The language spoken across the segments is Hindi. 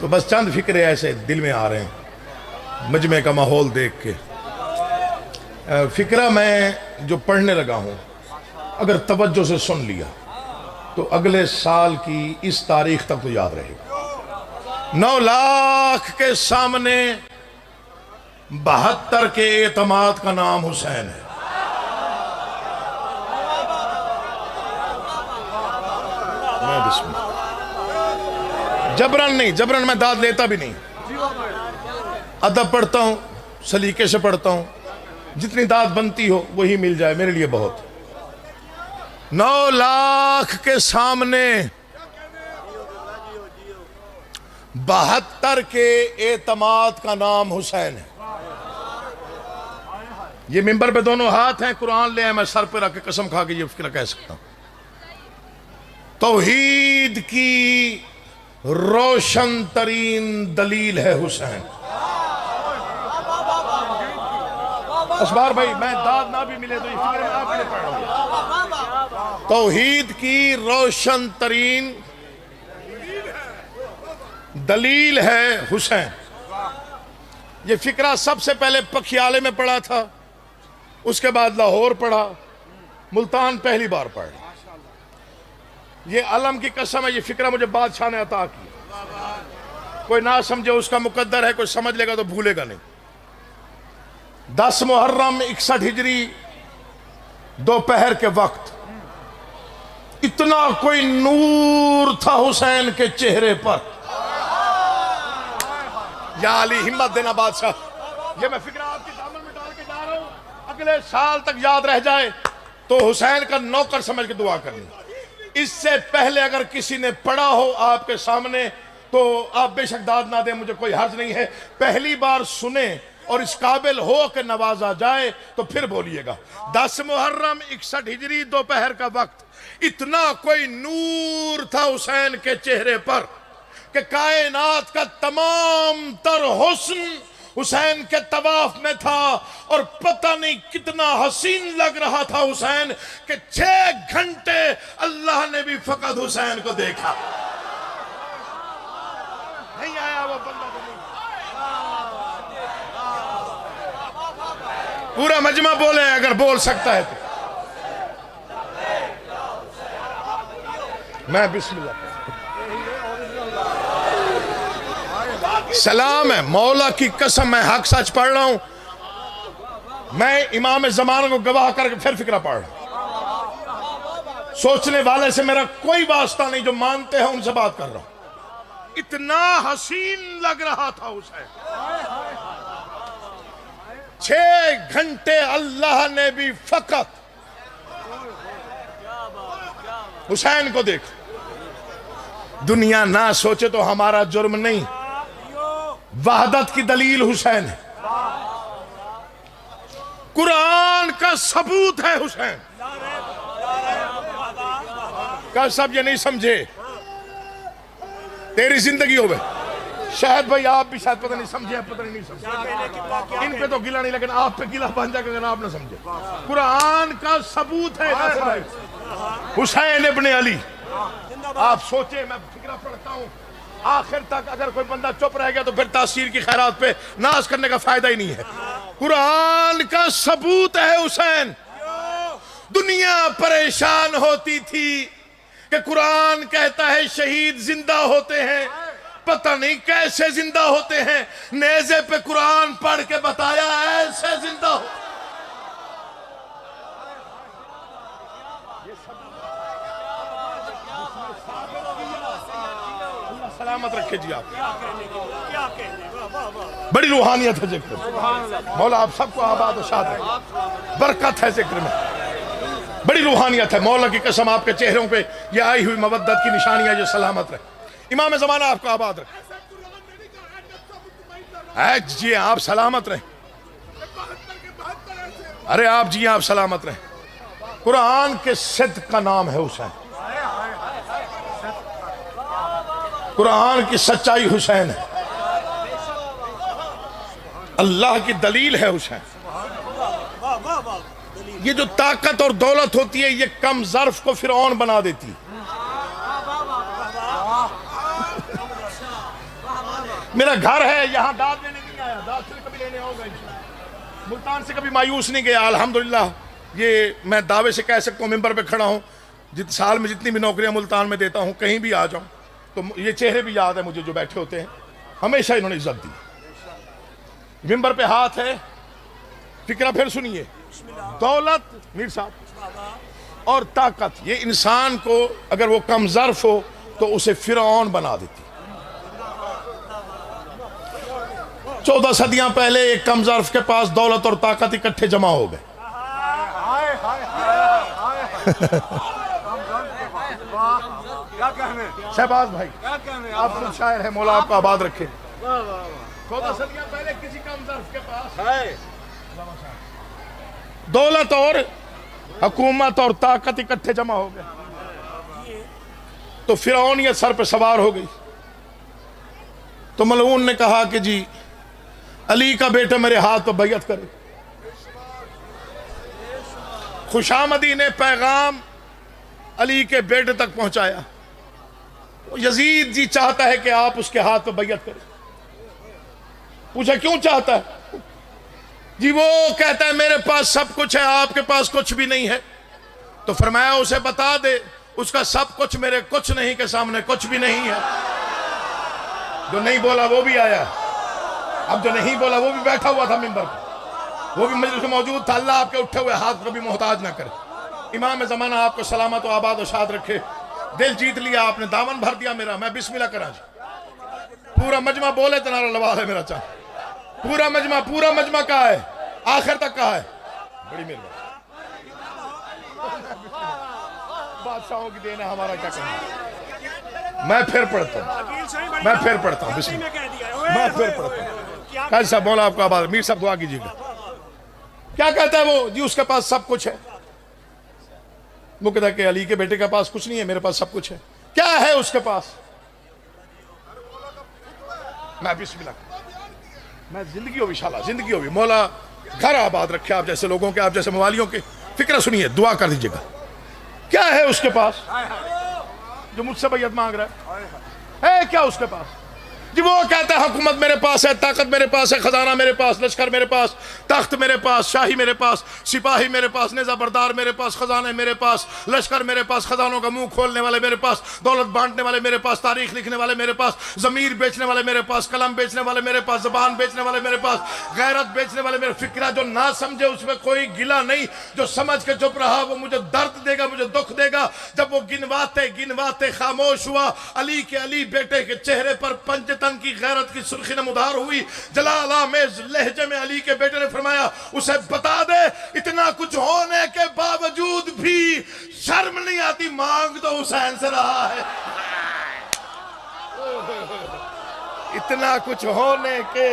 तो बस चंद फिक्रे ऐसे दिल में आ रहे हैं मजमे का माहौल देख के। फिक्रा मैं जो पढ़ने लगा हूँ, अगर तवज्जो से सुन लिया तो अगले साल की इस तारीख तक तो याद रहेगा। 9 लाख के सामने 72 के एतमाद का नाम हुसैन है। मैं बिस्मिल्लाह, जबरन नहीं, जबरन मैं दाद लेता भी नहीं, अदब पढ़ता हूं, सलीके से पढ़ता हूं, जितनी दाद बनती हो वही मिल जाए मेरे लिए बहुत। 9 लाख के सामने 72 के एतमाद का नाम हुसैन है। ये मिंबर पे दोनों हाथ हैं, कुरान ले आए, मैं सर पे रख के कसम खा के ये फिक्र कह सकता हूं। तौहीद की रोशन तरीन दलील है हुसैन। असबार भाई, मैं दाद ना भी मिले तो ये फिक्र मैं आपके लिए पढ़ रहा हूं। तौहीद की रोशन तरीन दलील है हुसैन। ये फिक्रा सबसे पहले पखियाले में पढ़ा था, उसके बाद लाहौर पढ़ा, मुल्तान पहली बार पढ़ा। ये अलम की कसम है, ये फिक्रा मुझे बादशाह ने अता की। कोई ना समझे उसका मुकद्दर है, कोई समझ लेगा तो भूलेगा नहीं। 10 मुहर्रम 61 हिजरी दोपहर के वक्त इतना कोई नूर था हुसैन के चेहरे पर। या अली, हिम्मत देना बादशाह। ये मैं फिक्रा आपकी दामन में डाल के जा रहा हूं, अगले साल तक याद रह जाए तो हुसैन का नौकर समझ के दुआ करनी। इससे पहले अगर किसी ने पढ़ा हो आपके सामने तो आप बेशक दाद ना दें, मुझे कोई हर्ज नहीं है। पहली बार सुने और इस काबिल हो कि नवाजा जाए तो फिर बोलिएगा। 10 मुहर्रम 61 हिजरी दोपहर का वक्त इतना कोई नूर था हुसैन के चेहरे पर कि कायनात का तमाम तर हुस्न हुसैन के तवाफ में था। और पता नहीं कितना हसीन लग रहा था हुसैन कि 6 घंटे अल्लाह ने भी फकत हुसैन को देखा। नहीं आया वो बंदा तो नहीं। पूरा मजमा बोले अगर बोल सकता है तो। मैं बिस्मिल्लाह, सलाम है मौला की कसम, मैं हक सच पढ़ रहा हूं। मैं इमाम ज़माना को गवाह करके फिर फिक्रा पढ़ रहा हूं। सोचने वाले से मेरा कोई वास्ता नहीं, जो मानते हैं उनसे बात कर रहा हूं। इतना हसीन लग रहा था उसे। 6 घंटे अल्लाह ने भी फकत हुसैन को देखा। दुनिया ना सोचे तो हमारा जुर्म नहीं, वहदत की दलील हुसैन है, कुरान का सबूत है हुसैन का। सब ये नहीं समझे, तेरी जिंदगी हो गई। शायद भाई आप भी शायद पता नहीं समझे, पता नहीं समझे। इन पे तो गिला नहीं, लेकिन आप पे गिला बन जाएगा अगर आप ना समझे। कुरान का सबूत है हुसैन इब्ने अली। आप सोचे, मैं फिक्रा पढ़ता हूं आखिर तक, अगर कोई बंदा चुप रह गया तो फिर तासीर की खैरात पे नाज करने का फायदा ही नहीं है। कुरान का सबूत है हुसैन। दुनिया परेशान होती थी कि कुरान कहता है शहीद जिंदा होते हैं, पता नहीं कैसे जिंदा होते हैं। नेज़े पे कुरान पढ़ के बताया ऐसे जिंदा हो। सलामत रखे जी आप। बड़ी रूहानियत है जिक्र, मौला आप सबको आबाद और शाद रहे। बरकत है जिक्र में, बड़ी रूहानियत है। मौला की कसम आपके चेहरों पे ये आई हुई मवद्दत की निशानियां जो सलामत रहे। इमाम ज़माना आपको आबाद रहे। जी आप सलामत रहे। अरे आप जी आप सलामत रहे। कुरान के सिद्क का नाम है हुसैन। कुरान की सच्चाई हुसैन है, अल्लाह की दलील है हुसैन। ये जो ताकत और दौलत होती है ये कम ज़र्फ को फिरौन बना देती। मेरा घर है, यहाँ दाद लेने नहीं आया, दाद से कभी लेने आऊंगा इंशाल्लाह। मुल्तान से कभी मायूस नहीं गया अल्हम्दुलिल्लाह। ये मैं दावे से कह सकता हूँ, मिंबर पे खड़ा हूँ, साल में जितनी भी नौकरियां मुल्तान में देता हूँ, कहीं भी आ जाऊँ तो ये चेहरे भी याद है मुझे जो बैठे होते हैं, हमेशा इन्होंने इज्जत दी। मिंबर पे हाथ है, फिक्रा फिर सुनिए, दौलत मीर साहब और ताकत, ये इंसान को अगर वो कम ज़र्फ हो तो उसे फिरौन बना देती। 14 सदियां पहले एक कम ज़र्फ के पास दौलत और ताकत इकट्ठे जमा हो गए। शहबाज भाई आप खुद शायर है, मौला आपको आबाद रखे। 14 सदियां पहले किसी कम ज़र्फ के पास दौलत और हुकूमत और ताकत इकट्ठे जमा हो गए, तो फिरौनियत सर पे सवार हो गई। तो मलऊन ने कहा कि जी अली का बेटा मेरे हाथ पर बैयत करे। खुशामदी ने पैगाम अली के बेटे तक पहुंचाया, यजीद जी चाहता है कि आप उसके हाथ पर बैयत करें। पूछा क्यों चाहता है? जी वो कहता है मेरे पास सब कुछ है, आपके पास कुछ भी नहीं है। तो फरमाया उसे बता दे उसका सब कुछ मेरे कुछ नहीं के सामने कुछ भी नहीं है। जो नहीं बोला वो भी आया, अब जो नहीं बोला वो भी बैठा हुआ था मिंबर पर, वो भी मजलिस में मौजूद था। अल्लाह आपके उठे हुए हाथ को भी मोहताज ना करे। इमाम ज़माना आपको सलामत व आबाद व शाद रखे। दिल जीत लिया आपने, दामन भर दिया मेरा। मैं बिस्मिल्लाह करा जी, पूरा मजमा बोले तो नारा लवा है मेरा चाह, पूरा मजमा कहा है, आखिर तक कहा है। बड़ी मेहरबानी, बादशाहों की देन है, हमारा क्या करना। मैं फिर पढ़ता हूँ बिस्मिल्लाह, मैं फिर पढ़ता हूँ। कैसा बोला आपको आबाद, मीर साहब दुआ कीजिएगा। क्या कहता है वो? जी उसके पास सब कुछ है। वो कहता है कि अली के बेटे के पास कुछ नहीं है, मेरे पास सब कुछ है। क्या है उसके पास? मैं बिस्मिल्लाह, मैं जिंदगी हो इंशाल्लाह, जिंदगी हो भी, मौला घर आबाद रखे आप जैसे लोगों के, आप जैसे मवालियों के। फिक्र सुनिए, दुआ कर दीजिएगा। क्या है उसके पास जो मुझसे बैयत मांग रहा है? क्या उसके पास? जी वो कहता है हुकूमत मेरे पास है, ताकत मेरे पास है, खजाना मेरे पास, लश्कर मेरे पास, तख्त मेरे पास, शाही मेरे पास, सिपाही मेरे पास, नेज़ा बरदार मेरे पास, खजाने मेरे पास, लश्कर मेरे पास, खजानों का मुंह खोलने वाले मेरे पास, दौलत बांटने वाले मेरे पास, तारीख लिखने वाले मेरे पास, ज़मीर बेचने वाले मेरे पास, कलम बेचने वाले मेरे पास, ज़बान बेचने वाले मेरे पास, गैरत बेचने वाले मेरे। फिक्रा जो ना समझे उसमें कोई गिला नहीं, जो समझ के चुप रहा वो मुझे दर्द देगा, मुझे दुख देगा। जब वो गिनवाते खामोश हुआ, अली के अली बेटे के चेहरे पर पंजतन की गैरत की सुर्खी नमदार हुई। जलाल आमेज लहजे में अली के बेटे ने फरमाया उसे बता दे इतना कुछ होने के बावजूद भी शर्म नहीं आती, मांग तो हुसैन से रहा है। इतना कुछ होने के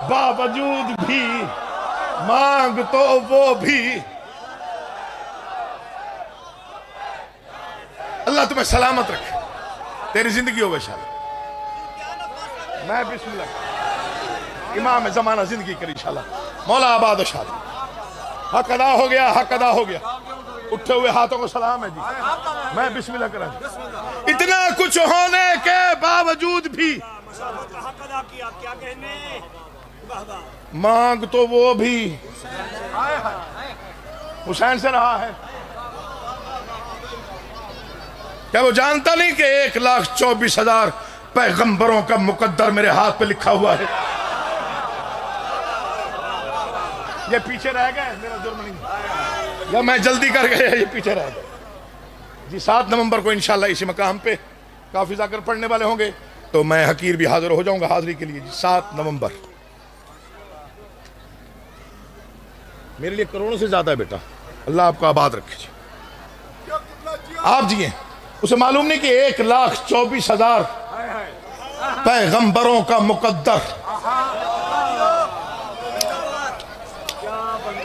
बावजूद भी मांग तो वो भी। अल्लाह तुम्हें सलामत रखे, तेरी जिंदगी हो वैशाली। मैं बिस्मिल्लाह, इमाम ज़माना जिंदगी करी इंशाल्लाह, मौला आबाद व शाद। हक अदा हो गया, हक अदा हो गया। उठे हुए हाथों को सलाम है जी, मैं बिस्मिल्लाह करा। इतना कुछ होने के बावजूद भी मांग तो वो भी हुसैन से रहा है। क्या वो जानता नहीं कि 1,24,000 पैगंबरों का मुकद्दर मेरे हाथ पे लिखा हुआ है? ये पीछे रह गए, मेरा जुर्म नहीं, या मैं जल्दी कर गया, ये पीछे रह गए जी। 7 नवंबर को इंशाल्लाह इसी मकाम पे काफी जाकर पढ़ने वाले होंगे, तो मैं हकीर भी हाजिर हो जाऊंगा हाजिरी के लिए जी। 7 नवंबर मेरे लिए करोड़ों से ज्यादा है बेटा। अल्लाह आपको आबाद रखे जी। आप जिए, उसे मालूम नहीं कि 1,24,000 पैगंबरों का मुकद्दर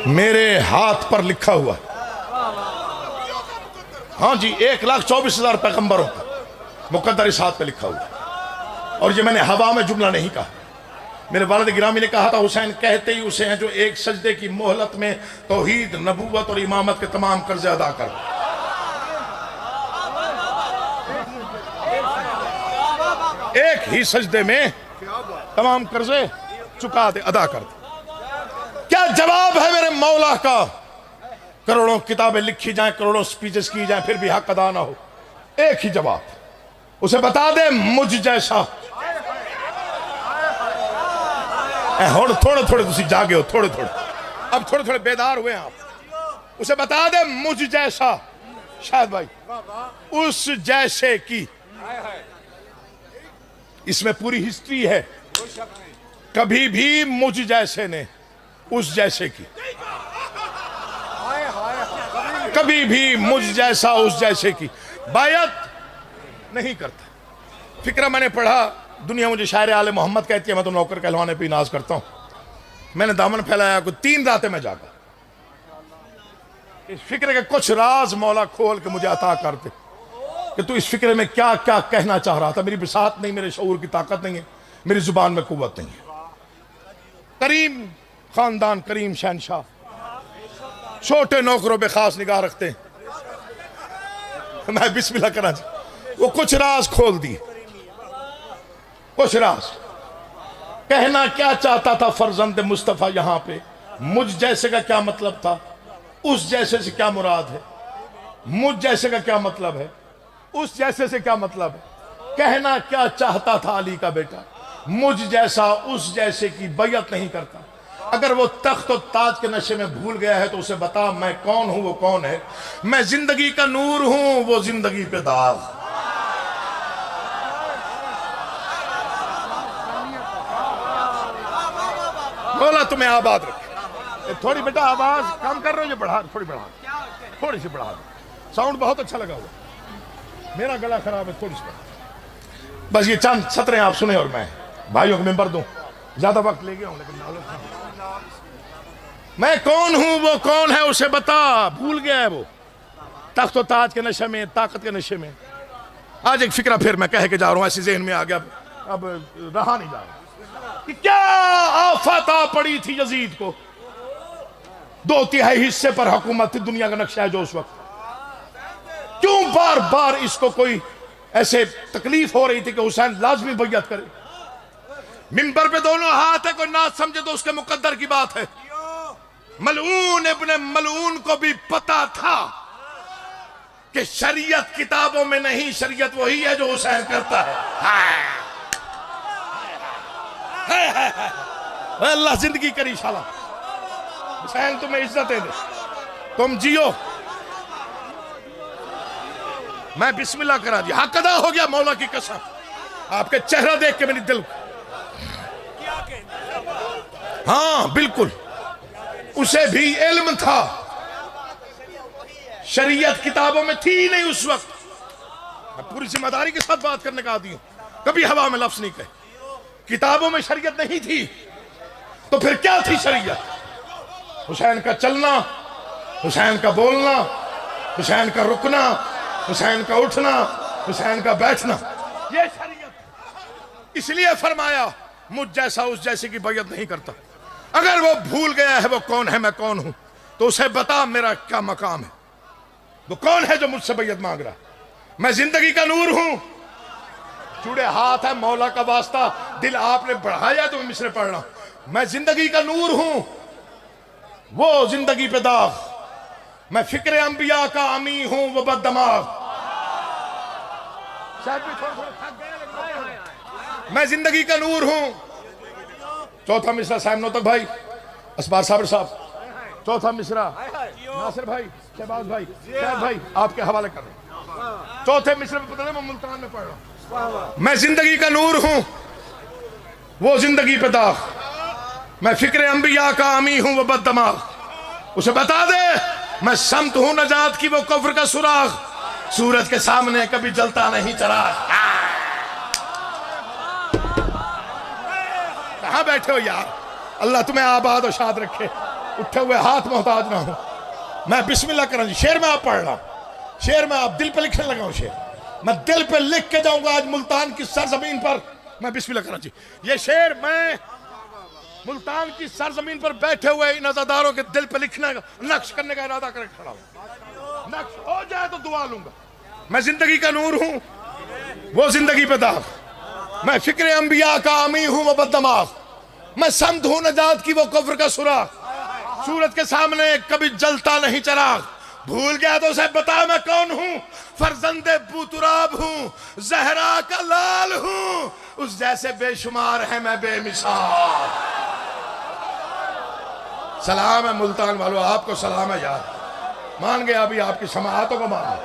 मेरे हाथ पर लिखा हुआ। हाँ जी, 1,24,000 पैगंबरों का मुकद्दर इस हाथ पे लिखा हुआ। और ये मैंने हवा में जुमला नहीं कहा, मेरे वालिद गिरामी ने कहा था हुसैन कहते ही उसे हैं जो एक सजदे की मोहलत में तौहीद, नबूवत और इमामत के तमाम कर्जे अदा कर। एक ही सजदे में तमाम कर्जे चुका दे, अदा कर दे। क्या जवाब है मेरे मौला का? करोड़ों किताबें लिखी जाएं, करोड़ों स्पीचेस की जाएं, फिर भी हक अदा ना हो। एक ही जवाब, उसे बता दे मुझ जैसा। हुण थोड़े थोड़े तुसी जागे हो, थोड़े थोड़े, अब थोड़े थोड़े बेदार हुए आप। उसे बता दे मुझ जैसा, शायद भाई, उस जैसे की। इसमें पूरी हिस्ट्री है। कभी भी मुझ जैसे ने उस जैसे की, कभी भी मुझ जैसा उस जैसे की बायत नहीं करता। फिक्रा मैंने पढ़ा, दुनिया मुझे शायर आले मोहम्मद कहती है, मैं तो नौकर कहलवाने पे नाज करता हूं। मैंने दामन फैलाया, को 3 रातें में जागा। इस फिक्र के कुछ राज मौला खोल के मुझे अता कर दे कि तू इस फिक्र में क्या क्या कहना चाह रहा था। मेरी बिसात नहीं, मेरे शऊर की ताकत नहीं है, मेरी जुबान में कुव्वत नहीं है। करीम खानदान, करीम शहनशाह, छोटे नौकरों पे खास निगाह रखते हैं। मैं बिस्मिल्लाह करा, वो कुछ राज खोल दिए, कुछ राज। कहना क्या चाहता था फर्जंद मुस्तफा यहां पे? मुझ जैसे का क्या मतलब था? उस जैसे से क्या मुराद है? मुझ जैसे का क्या मतलब है? उस जैसे से क्या मतलब है? कहना क्या चाहता था अली का बेटा? मुझ जैसा उस जैसे की बैयत नहीं करता। अगर वो तख्त और ताज के नशे में भूल गया है तो उसे बता मैं कौन हूं, वो कौन है। मैं जिंदगी का नूर हूं, वो जिंदगी पे दाग। बोला तुम्हें आबाद रखे। थोड़ी बेटा आवाज कम कर रहे हो, ये बढ़ा, थोड़ी बढ़ा, थोड़ी सी बढ़ा। साउंड बहुत अच्छा लगा हुआ, मेरा गला खराब है, थोड़ी सी। बस ये चंद सतरें आप सुने और मैं भाइयों को मेंबर दूं। ज्यादा वक्त ले गया हूं, लेकिन मैं कौन हूं, वो कौन है, उसे बता। भूल गया है वो तख्त और ताज के नशे में, ताकत के नशे में। आज एक फिक्रा फिर मैं कह के जा रहा हूं, ऐसी जेहन में आ गया, अब रहा नहीं जा रहा कि क्या आफत आ पड़ी थी यजीद को। 2/3 हिस्से पर हुकूमत थी, दुनिया का नक्शा है जो उस वक्त। क्यों बार बार इसको कोई ऐसे तकलीफ हो रही थी कि हुसैन लाजमी बैयत करे। मिंबर पे दोनों हाथ है, कोई ना समझे तो उसके मुकद्दर की बात है। मलऊन इब्ने मलऊन को भी पता था कि शरीयत किताबों में नहीं, शरीयत वही है जो हुसैन करता है। अल्लाह जिंदगी करी शाला, हुसैन तुम्हें इज्जतें दे, तुम जियो। मैं बिस्मिल्लाह करा दी, हक अदा हो गया मौला की कसम। आपके चेहरा देख के मेरी दिल, हाँ बिल्कुल, उसे भी इल्म था, शरीयत किताबों में थी नहीं उस वक्त। मैं पूरी जिम्मेदारी के साथ बात करने का आदी हूं, कभी हवा में लफ्ज नहीं कहे। किताबों में शरीयत नहीं थी तो फिर क्या थी शरीयत? हुसैन का चलना, हुसैन का बोलना, हुसैन का रुकना, हुसैन का उठना, हुसैन का बैठना, ये शरीयत। इसलिए फरमाया मुझ जैसा उस जैसे की बैयत नहीं करता। अगर वो भूल गया है वो कौन है, मैं कौन हूं, तो उसे बता मेरा क्या मकाम है। वो कौन है जो मुझसे बैयत मांग रहा? मैं जिंदगी का नूर हूं। जुड़े हाथ है, मौला का वास्ता, दिल आपने बढ़ाया तो मैं मिसरे पढ़ रहा हूं। मैं जिंदगी का नूर हूं, वो जिंदगी पे दाग। मैं फिक्र अंबिया का अमी हूं, वो बददमाग। शायद भी थोड़ा थोड़ा थक गए। मैं जिंदगी का नूर हूं। चौथा मिसरा साहब नौतक भाई, असबार साबर साहब। चौथा मिसरा नासिर भाई, शहबाज भाई, शहबाज भाई आपके हवाले कर रहे हैं। चौथे मिसरे में पता नहीं, मैं मुल्तान में पढ़ रहा हूं। मैं जिंदगी का नूर हूं, वो जिंदगी पे दाग। मैं फिक्र अंबिया का अमी हूं, वो बददमाग। उसे बता दे मैं समत हूं नजात की, वो कुफ्र का सुराग। सूरज के सामने कभी जलता नहीं चिराग। कहां बैठे हो यार? अल्लाह तुम्हें आबाद और शाद रखे, उठे हुए हाथ मोहताज ना हो। मैं बिस्मिल्लाह कर, शेर में आप पढ़ रहा, शेर में आप दिल पे लिखने लगा हूं। शेर मैं दिल पे लिख के जाऊंगा आज मुल्तान की सरजमीन पर। मैं बिस्मिल्लाह करा जी, ये शेर मैं मुल्तान की सरजमीन पर बैठे हुए इन अज़ादारों के दिल पे लिखने का, नक्श करने का इरादा करके खड़ा हूं। नक्श हो जाए तो दुआ लूंगा। मैं जिंदगी का नूर हूं, वो जिंदगी पे दाग। मैं फिक्र अंबिया का आमी हूं वो बददमाग, मैं समझ हूं नजात की वो कुफ्र का सुराग, सूरज के सामने कभी जलता नहीं चिराग। भूल गया तो उसे बता मैं कौन हूं, फरजंदे बूतुराब हूं, जहरा का लाल हूं, उस जैसे बेशुमार है मैं बेमिसाल। सलाम है मुल्तान वालों, आपको सलाम है यार, मान गया अभी आपकी समाअतों को मान,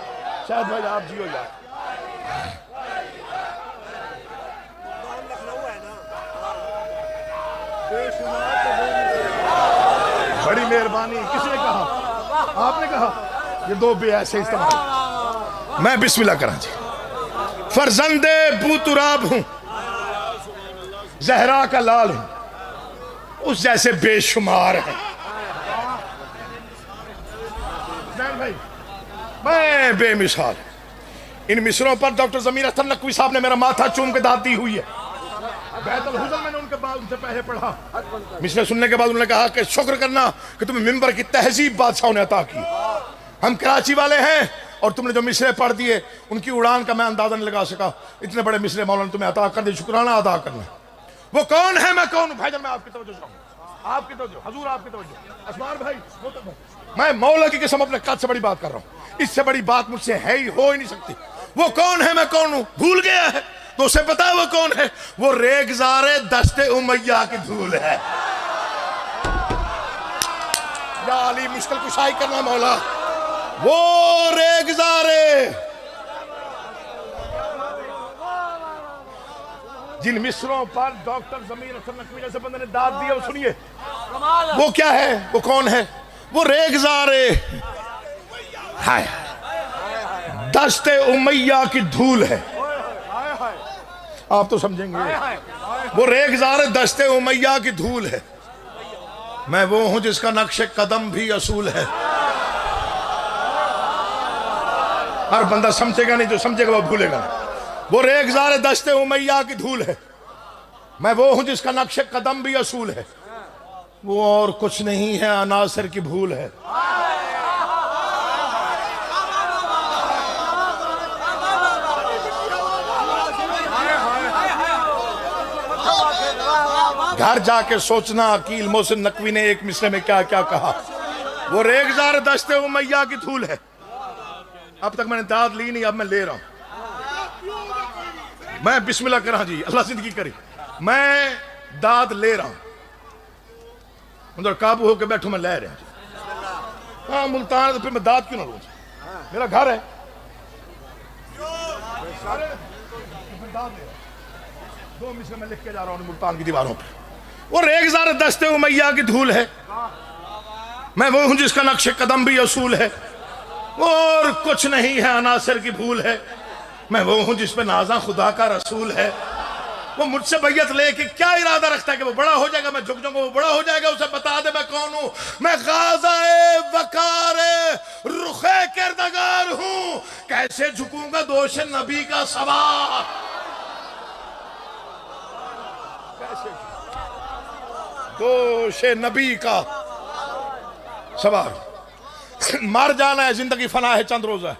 शायद भाई आप जियो यार। बड़ी मेहरबानी, किसने कहा? आपने कहा ये दो बे ऐसे इस्तेमाल। मैं बिस्मिल्लाह करा जी। फरजंदे बूतुराब हूं, जहरा का लाल हूं, उस जैसे बेशुमार है भाई, मैं बेमिसाल। इन मिसरों पर डॉक्टर जमीर अख्तर नकवी साहब ने मेरा माथा चूम के दाद दी हुई है। बैतुल हुज़न मैंने उनके बाद उनसे पहले पढ़ा। मिसरे सुनने के बाद उन्होंने कहा कि शुक्र करना कि तुम्हें मिंबर की तहजीब बादशाहों ने अता की। हम कराची वाले हैं और तुमने जो मिसरे पढ़ दिए उनकी उड़ान का मैं अंदाजा नहीं लगा सका। इतने बड़े मिसरे मौलाना तुम्हें अता कर दिए, शुक्राना अदा करना। वो कौन है, मैं कौन हूं? भाईजान मैं आपकी तवज्जो चाहूंगा, आपकी तवज्जो, हजूर आपकी तवज्जो। असमान भाई मैं मौला की कसम अपने कद से बड़ी बात कर रहा हूं, इससे बड़ी बात मुझसे है ही, हो ही नहीं सकती। वो कौन है, मैं कौन हूं? भूल गया है तो उसे पता है वो कौन है। वो रेगज़ारे दस्ते उमैया की धूल है। या अली मुश्किल कुशाई करना मौला। वो रेगज़ारे जिन मिसरों पर डॉक्टर जमीर अख्तर नकवी जैसे बंदे ने दाद दिया, वो सुनिए वो क्या है, वो कौन है? वो रेगज़ारे हाय दस्ते उमैया की धूल है। आप तो समझेंगे, वो रेगज़ारे दस्ते उमैया की धूल है। मैं वो हूं जिसका नक्शे कदम भी असूल है। हर बंदा समझेगा नहीं, जो समझेगा वो भूलेगा नहीं। वो रेगज़ारे दस्ते उमैया की धूल है। मैं वो हूं जिसका नक्शे कदम भी असूल है। वो और कुछ नहीं है, अनासर की भूल है। घर जाके सोचना अकील मोहसिन नकवी ने एक मिसरे में क्या क्या कहा। वो रेगज़ार दस्ते उमैया की धूल है। अब तक मैंने दाद ली नहीं, अब मैं ले रहा हूं। मैं बिस्मिल्लाह करा जी, अल्लाह जिंदगी करी, मैं दाद ले रहा हूं। उधर काबू होकर बैठो, मैं ले रहा हूं। हाँ मुल्तान, तो फिर मैं दाद क्यों ना लूं? मेरा घर है। दो मिसरे में लिख के जा रहा हूं मुल्तान की दीवारों पे। वो रेगज़ार दस्ते उमैया की धूल है। मैं वो हूं जिसका नक्शे कदम भी असूल है। वो और कुछ नहीं है, अनासर की भूल है। मैं वो हूं जिस पे नाजा खुदा का रसूल है। वो मुझसे बैयत लेके क्या इरादा रखता है कि वो बड़ा हो जाएगा, मैं झुक जाऊंगा, वो बड़ा हो जाएगा। उसे बता दे मैं कौन हूं। मैं गाज़ाए वकारे रुखे किरदगार हूं। कैसे झुकूंगा दोष नबी का सवार, दोष नबी का सवार। मर जाना है, जिंदगी फना है, चंद रोजा है।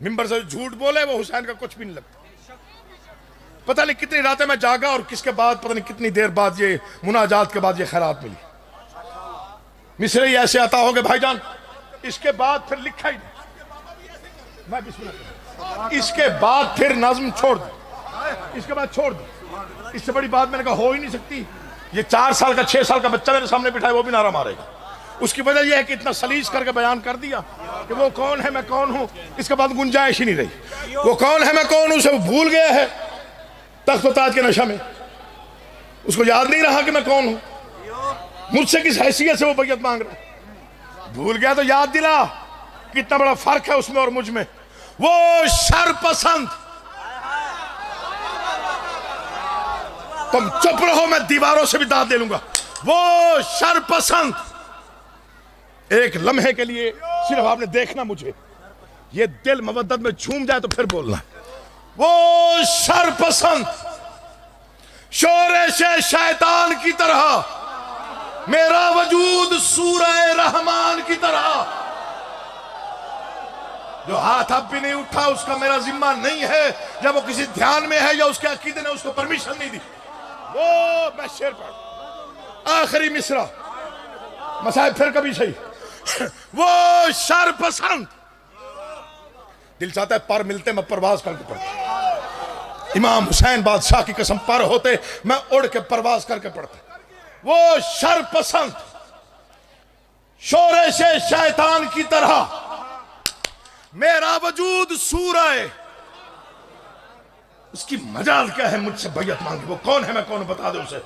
मिंबर से झूठ बोले वो हुसैन का कुछ भी नहीं लगता। पता नहीं कितनी रातें मैं जागा और किसके बाद, पता नहीं कितनी देर बाद, ये मुनाजात के बाद ये खैरात मिली। मिसरे ही ऐसे अता हो गए भाईजान, इसके बाद फिर लिखा ही नहीं। मैं बिस्मिल्लाह, इसके बाद फिर नज्म छोड़ दो, इसके बाद छोड़ दो। इससे बड़ी बात मैंने कहा हो ही नहीं सकती। ये 4 साल का 6 साल का बच्चा मेरे सामने बिठाए, वो भी नारा मारेगा। उसकी वजह यह है कि इतना सलीस करके बयान कर दिया कि वो कौन है, मैं कौन हूं। इसके बाद गुंजाइश ही नहीं रही। वो कौन है, मैं कौन हूं, उसे वो भूल गया है तख्त व ताज के नशा में। उसको याद नहीं रहा कि मैं कौन हूं। मुझसे किस हैसियत से वो बैयत मांग रहा है। भूल गया तो याद दिला। कितना बड़ा फर्क है उसमें और मुझ में। वो शरपसंद, तुम चुप रहो, मैं दीवारों से भी दाद ले लूंगा। वो शरपसंद, एक लम्हे के लिए सिर्फ आपने देखना मुझे, ये दिल मवद्दत में झूम जाए तो फिर बोलना। वो शरपसंद शोरे से शैतान की तरह, मेरा वजूद सूरह रहमान की तरह। जो हाथ अब भी नहीं उठा उसका मेरा जिम्मा नहीं है, जब वो किसी ध्यान में है या उसके अकीदे ने उसको परमिशन नहीं दी। वो मैं शेर पढ़ आखिरी मिसरा मसाइब फिर कभी सही। वो शर पसंद, दिल चाहता है पर मिलते मैं परवाज करके पढ़ता। इमाम हुसैन बादशाह की कसम पर होते मैं उड़ के परवाज करके पढ़ता। वो शर पसंद, शोरे से शैतान की तरह मेरा वजूद सूरह, उसकी मजाल क्या है मुझसे बैयत मांगी, वो कौन है मैं कौन बता दे उसे।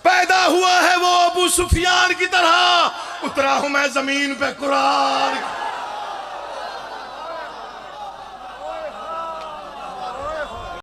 पैदा हुआ है वो अबू सुफियान की तरह, उतरा हूं मैं जमीन पे कुरान